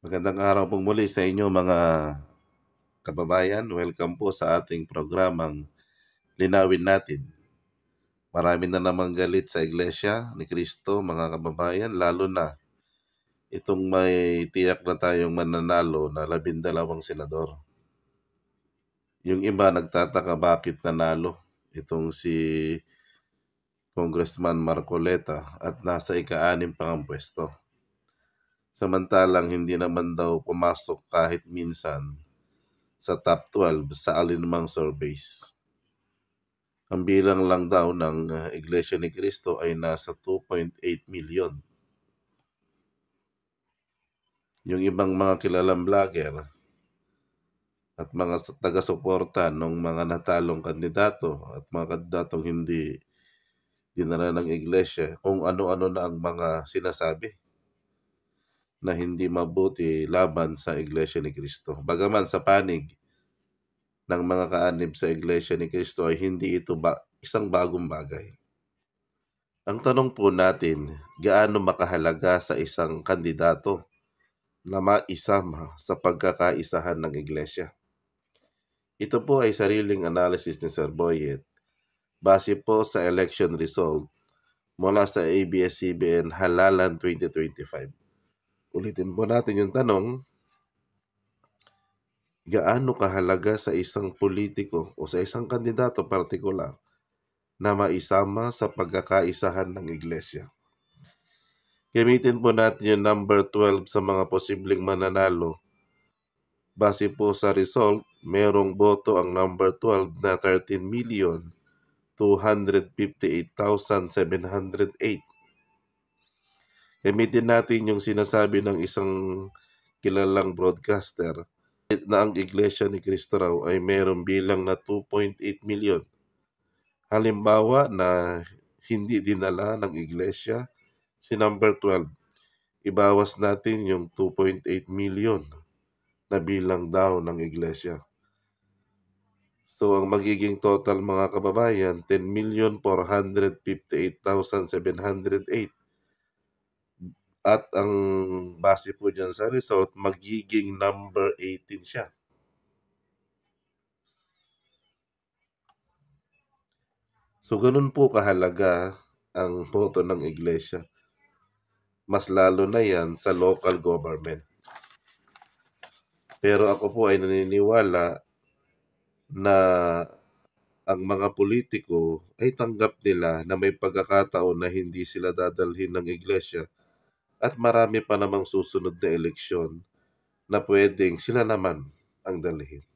Magandang araw po muli sa inyo mga kababayan. Welcome po sa ating programang Linawin Natin. Marami na namang galit sa Iglesia ni Cristo, mga kababayan, lalo na itong may tiyak na tayong mananalo na 12 senador. Yung iba nagtataka bakit nanalo itong si Congressman Marcoleta at nasa ika-6 pang ang pwesto. Samantalang hindi naman daw pumasok kahit minsan sa top 12 sa alinmang surveys. Ang bilang lang daw ng Iglesia ni Cristo ay nasa 2.8 million. Yung ibang mga kilalang vlogger at mga taga-suporta ng mga natalong kandidato at mga kandidatong hindi dinala ng Iglesia, kung ano-ano na ang mga sinasabi na hindi mabuti laban sa Iglesia ni Cristo. Bagaman sa panig ng mga kaanib sa Iglesia ni Cristo ay hindi ito isang bagong bagay. Ang tanong po natin, gaano makahalaga sa isang kandidato na maisama sa pagkakaisahan ng Iglesia? Ito po ay sariling analysis ni Sir Boyet base po sa election result mula sa ABS-CBN Halalan 2025. Ulitin po natin yung tanong, gaano kahalaga sa isang politiko o sa isang kandidato partikular na maisama sa pagkakaisahan ng Iglesia? Gamitin po natin yung number 12 sa mga posibleng mananalo. Base po sa result, merong boto ang number 12 na 13,258,708. Gamitin natin yung sinasabi ng isang kilalang broadcaster na ang Iglesia ni Cristo raw ay merong bilang na 2.8 million. Halimbawa na hindi dinala ng Iglesia si number 12, ibawas natin yung 2.8 million na bilang daw ng Iglesia. So ang magiging total mga kababayan, 10,458,708. At ang base po dyan sa result, magiging number 18 siya. So ganun po kahalaga ang boto ng Iglesia. Mas lalo na yan sa local government. Pero ako po ay naniniwala na ang mga politiko ay tanggap nila na may pagkakataon na hindi sila dadalhin ng Iglesia at marami pa namang susunod na eleksyon na pwedeng sila naman ang dalhin.